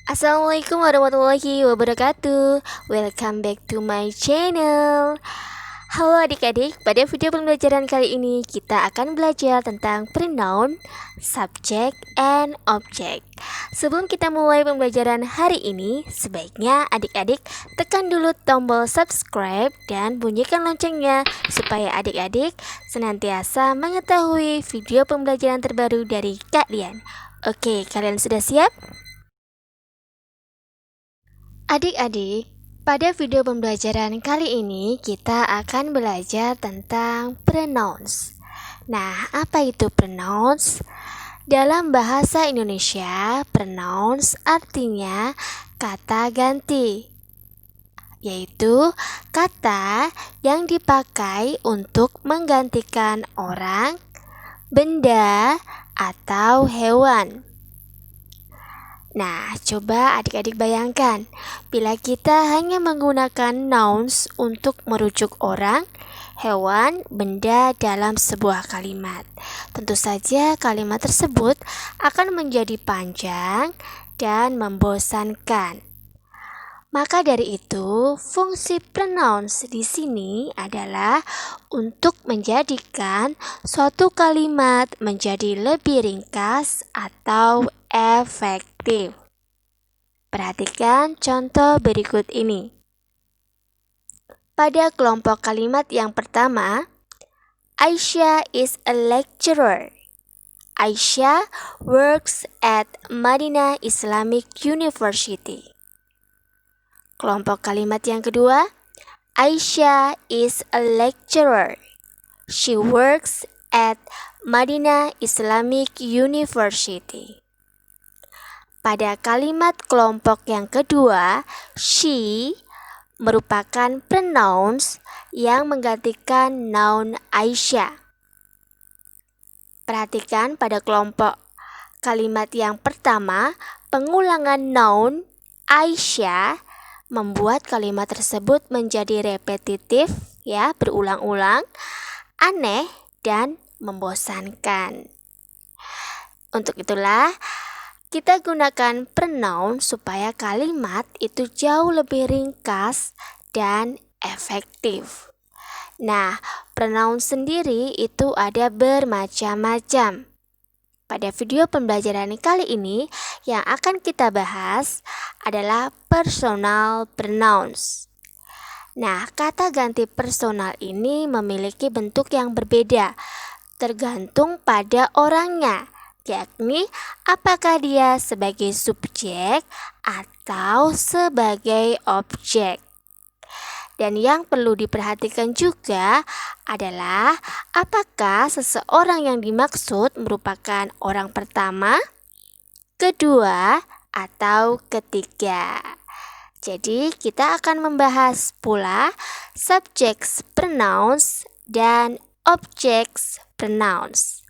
Assalamualaikum warahmatullahi wabarakatuh. Welcome back to my channel. Halo adik-adik, pada video pembelajaran kali ini kita akan belajar tentang pronoun, subject, and object. Sebelum kita mulai pembelajaran hari ini, sebaiknya adik-adik tekan dulu tombol subscribe dan bunyikan loncengnya supaya adik-adik senantiasa mengetahui video pembelajaran terbaru dari Kak Dian. Oke, kalian sudah siap? Adik-adik, pada video pembelajaran kali ini kita akan belajar tentang pronouns. Nah, apa itu pronouns? Dalam bahasa Indonesia, pronouns artinya kata ganti, yaitu kata yang dipakai untuk menggantikan orang, benda, atau hewan. Nah, coba adik-adik bayangkan, bila kita hanya menggunakan nouns untuk merujuk orang, hewan, benda dalam sebuah kalimat. Tentu saja kalimat tersebut akan menjadi panjang dan membosankan. Maka dari itu, fungsi pronouns di sini adalah untuk menjadikan suatu kalimat menjadi lebih ringkas atau efektif. Perhatikan contoh berikut ini. Pada kelompok kalimat yang pertama, Aisyah is a lecturer. Aisyah works at Madinah Islamic University. Kelompok kalimat yang kedua, Aisyah is a lecturer. She works at Madinah Islamic University. Pada kalimat kelompok yang kedua, she merupakan pronouns yang menggantikan noun Aisyah. Perhatikan pada kelompok kalimat yang pertama, pengulangan noun Aisyah membuat kalimat tersebut menjadi repetitif, berulang-ulang, aneh, dan membosankan. Untuk itulah, kita gunakan pronoun supaya kalimat itu jauh lebih ringkas dan efektif. Nah, pronoun sendiri itu ada bermacam-macam. Pada video pembelajaran kali ini, yang akan kita bahas adalah personal pronouns. Nah, kata ganti personal ini memiliki bentuk yang berbeda, tergantung pada orangnya, yakni apakah dia sebagai subjek atau sebagai objek. Dan yang perlu diperhatikan juga adalah apakah seseorang yang dimaksud merupakan orang pertama, kedua, atau ketiga. Jadi kita akan membahas pula subject pronouns dan object pronouns.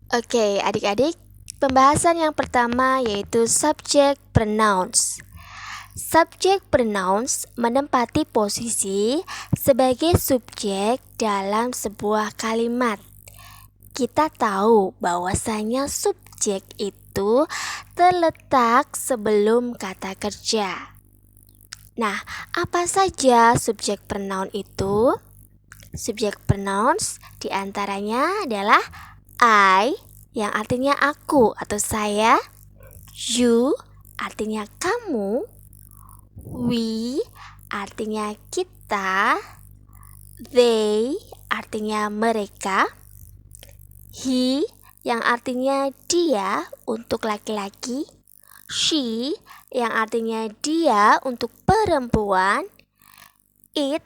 Oke, adik-adik, pembahasan yang pertama yaitu subject pronouns. Subject pronouns menempati posisi sebagai subjek dalam sebuah kalimat. Kita tahu bahwasanya subjek itu terletak sebelum kata kerja. Nah, apa saja subjek pronoun itu? Subjek pronouns diantaranya adalah I yang artinya aku atau saya, you artinya kamu, we artinya kita, they artinya mereka, he yang artinya dia untuk laki-laki, she yang artinya dia untuk perempuan, it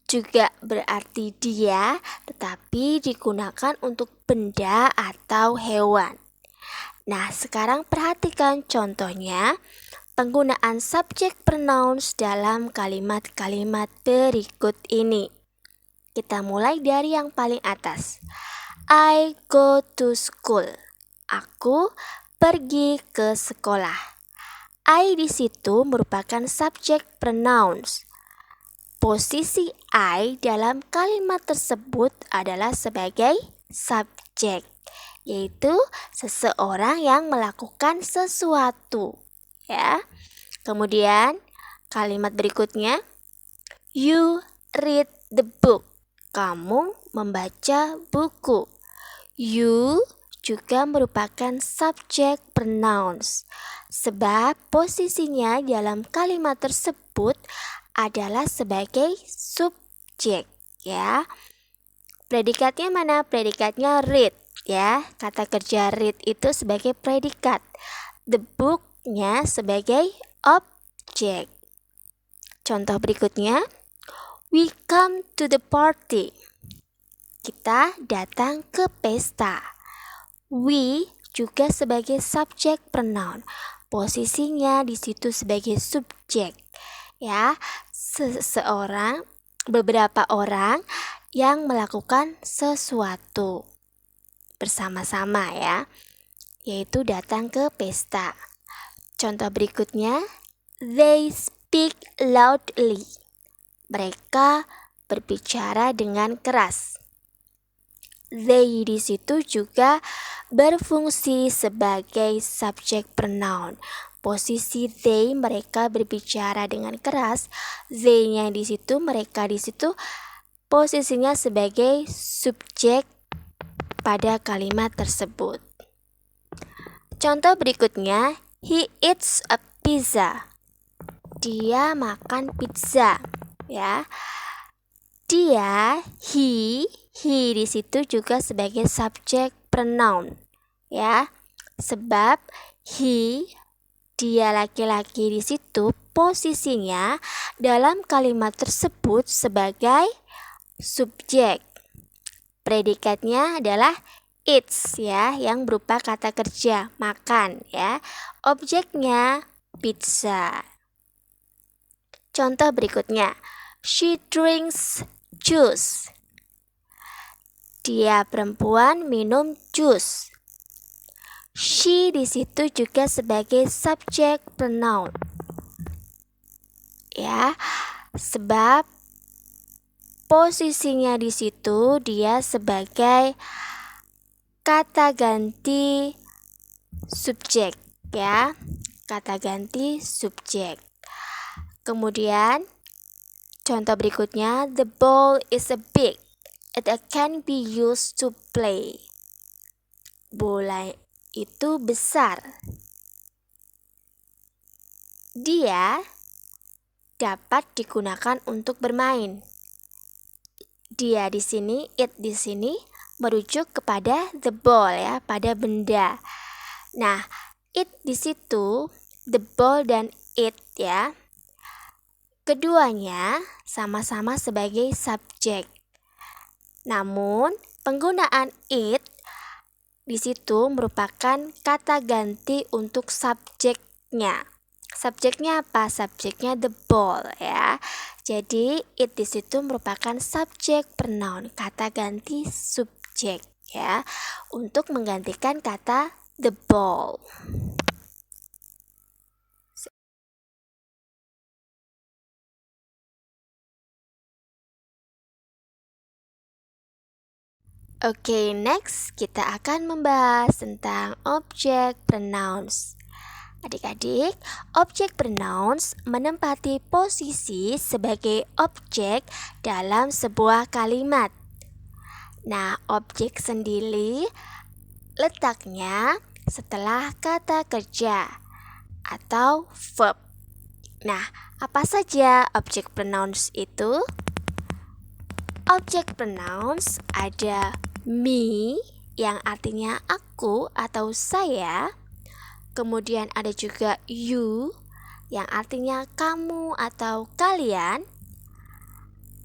juga berarti dia, tetapi digunakan untuk benda atau hewan. Nah, sekarang perhatikan contohnya penggunaan subject pronouns dalam kalimat-kalimat berikut ini. Kita mulai dari yang paling atas. I go to school. Aku pergi ke sekolah. I di situ merupakan subject pronouns. posisi I dalam kalimat tersebut adalah sebagai subjek, yaitu seseorang yang melakukan sesuatu, ya. Kemudian kalimat berikutnya, you read the book. Kamu membaca buku. You juga merupakan subjek pronouns, sebab posisinya dalam kalimat tersebut adalah sebagai subjek, ya. Predikatnya mana? Predikatnya read, ya. Kata kerja read itu sebagai predikat. The book-nya sebagai objek. Contoh berikutnya, we come to the party. Kita datang ke pesta. We juga sebagai subjek pronoun. Posisinya di situ sebagai subjek. Ya, beberapa orang yang melakukan sesuatu bersama-sama, ya, yaitu datang ke pesta. Contoh berikutnya, they speak loudly. Mereka berbicara dengan keras. They di situ juga berfungsi sebagai subjek pronoun. Posisi they, mereka berbicara dengan keras. They-nya di situ, mereka di situ posisinya sebagai subjek pada kalimat tersebut. Contoh berikutnya, he eats a pizza. Dia makan pizza, ya. Dia, he di situ juga sebagai subjek pronoun, ya. Sebab he, dia laki-laki di situ posisinya dalam kalimat tersebut sebagai subjek. Predikatnya adalah eats, ya, yang berupa kata kerja makan, ya. Objeknya pizza. Contoh berikutnya, she drinks juice. Dia perempuan minum jus. She di situ juga sebagai subjek pronoun, ya, sebab posisinya di situ dia sebagai kata ganti subjek, ya, kata ganti subjek. Kemudian contoh berikutnya, the ball is a big. It can be used to play. Bola itu besar. Dia dapat digunakan untuk bermain. Dia di sini, it di sini merujuk kepada the ball, ya, pada benda. Nah, it di situ, the ball dan it, ya, keduanya sama-sama sebagai subjek. Namun, penggunaan it di situ merupakan kata ganti untuk subjeknya. Subjeknya apa? Subjeknya the ball, ya. Jadi, it di situ merupakan subjek pronoun, kata ganti subjek, ya, untuk menggantikan kata the ball. Oke, next kita akan membahas tentang objek pronouns. Adik-adik, objek pronouns menempati posisi sebagai objek dalam sebuah kalimat. Nah, objek sendiri letaknya setelah kata kerja atau verb. Nah, apa saja objek pronouns itu? Objek pronouns ada me yang artinya aku atau saya. Kemudian ada juga you yang artinya kamu atau kalian.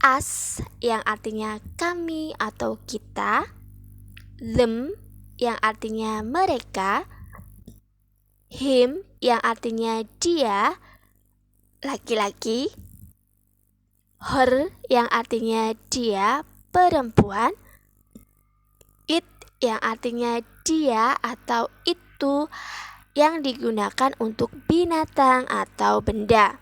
Us yang artinya kami atau kita. Them yang artinya mereka. Him yang artinya dia, laki-laki. Her yang artinya dia, perempuan. It yang artinya dia atau itu, yang digunakan untuk binatang atau benda.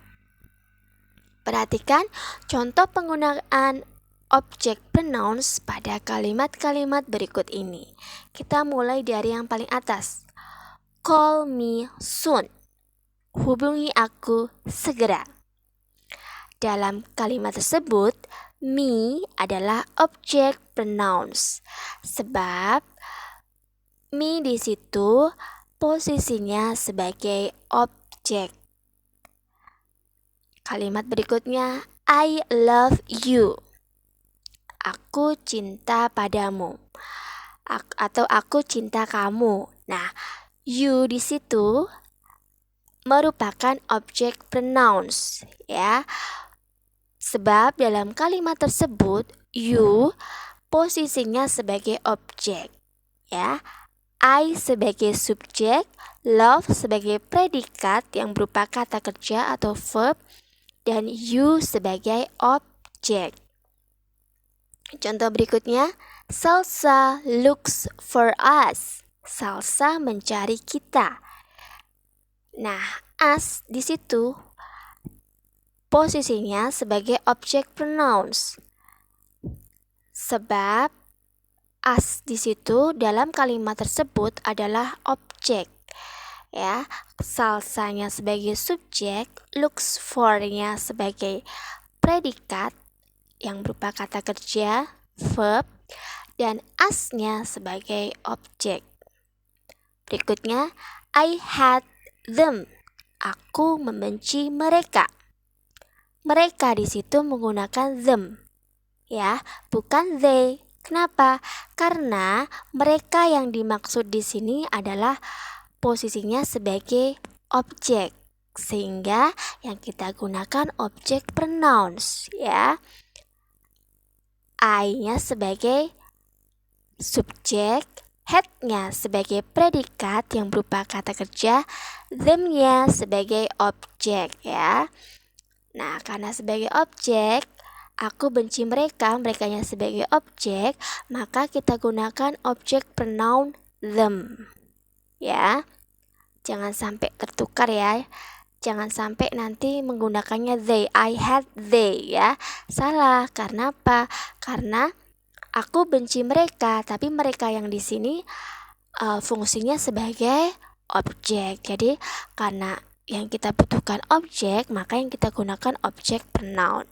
Perhatikan contoh penggunaan objek pronouns pada kalimat-kalimat berikut ini. Kita mulai dari yang paling atas. Call me soon. Hubungi aku segera. Dalam kalimat tersebut, me adalah objek pronouns. Sebab me di situ posisinya sebagai objek. Kalimat berikutnya, I love you. Aku cinta padamu. Atau aku cinta kamu. Nah, you di situ merupakan objek pronouns, ya. Sebab dalam kalimat tersebut, you posisinya sebagai objek, ya. I sebagai subjek, love sebagai predikat yang berupa kata kerja atau verb, dan you sebagai objek. Contoh berikutnya, Salsa looks for us. Salsa mencari kita. Nah, us di situ posisinya sebagai objek pronouns. Sebab us di situ dalam kalimat tersebut adalah objek. Ya, salsanya sebagai subjek, looks for-nya sebagai predikat yang berupa kata kerja, verb, dan us-nya sebagai objek. Berikutnya, I hate them. Aku membenci mereka. Mereka di situ menggunakan them, ya, bukan they. Kenapa? Karena mereka yang dimaksud di sini adalah posisinya sebagai objek, sehingga yang kita gunakan objek pronouns, ya. I-nya sebagai subjek, had-nya sebagai predikat yang berupa kata kerja, them-nya sebagai objek, ya. Nah, karena sebagai objek, aku benci mereka, merekanya sebagai objek, maka kita gunakan objek pronoun them, ya. Jangan sampai tertukar, ya. Jangan sampai nanti menggunakannya they, I hate they, ya. Salah. Karena apa? Karena aku benci mereka, tapi mereka yang di sini fungsinya sebagai objek. Jadi karena yang kita butuhkan objek, maka yang kita gunakan objek pronoun.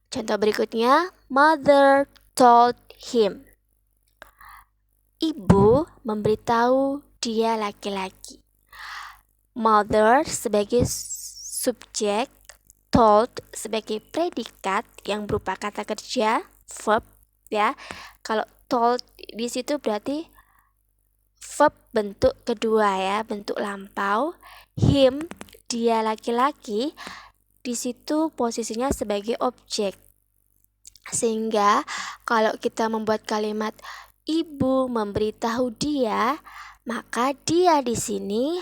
Contoh berikutnya, mother told him. Ibu memberitahu dia laki-laki. Mother sebagai subjek, told sebagai predikat yang berupa kata kerja, verb, ya. Kalau told di situ berarti verb bentuk kedua, ya, bentuk lampau. Him, dia laki-laki, di situ posisinya sebagai objek. Sehingga kalau kita membuat kalimat ibu memberitahu dia, maka dia di sini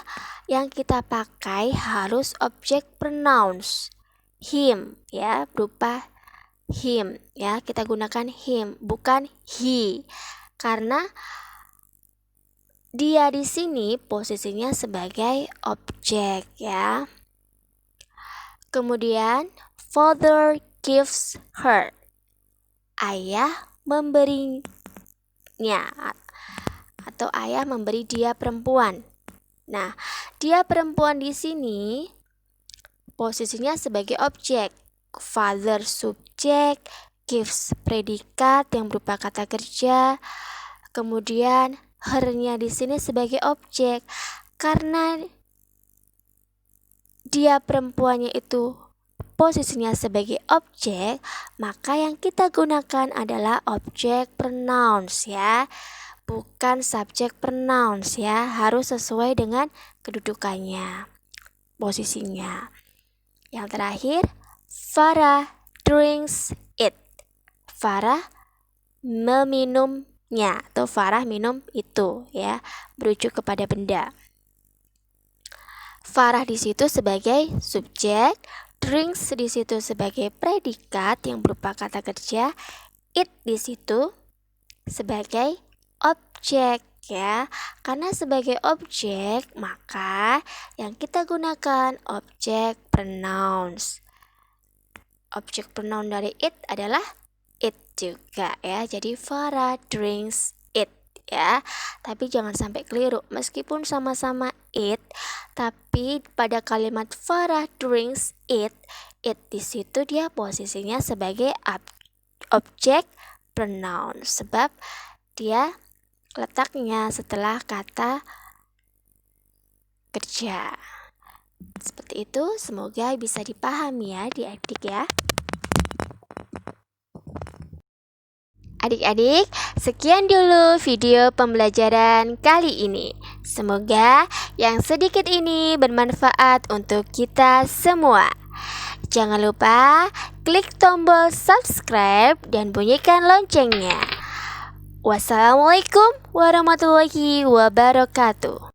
yang kita pakai harus objek pronouns. Him, ya, berupa him, ya. Kita gunakan him, bukan he. Karena dia di sini posisinya sebagai objek, ya. Kemudian father gives her. Ayah memberinya, atau ayah memberi dia perempuan. Nah, dia perempuan di sini posisinya sebagai objek. Father subjek, gives predikat yang berupa kata kerja. Kemudian her-nya di sini sebagai objek. Karena dia perempuannya itu posisinya sebagai objek, maka yang kita gunakan adalah objek pronouns, ya. Bukan subjek pronouns, ya. Harus sesuai dengan kedudukannya, posisinya. Yang terakhir, Farah drinks it. Farah meminumnya, atau Farah minum itu, ya, merujuk kepada benda. Farah di situ sebagai subjek, drinks di situ sebagai predikat yang berupa kata kerja, it di situ sebagai objek, ya. Karena sebagai objek, maka yang kita gunakan objek pronouns. objek pronoun dari it adalah it juga ya. Jadi Farah drinks it ya. Tapi jangan sampai keliru. Meskipun sama-sama it, tapi pada kalimat Farah drinks it di situ dia posisinya sebagai objek pronoun sebab dia letaknya setelah kata kerja. Seperti itu, semoga bisa dipahami ya adik-adik ya. Adik-adik, sekian dulu video pembelajaran kali ini. Semoga yang sedikit ini bermanfaat untuk kita semua. Jangan lupa klik tombol subscribe dan bunyikan loncengnya. Wassalamualaikum warahmatullahi wabarakatuh.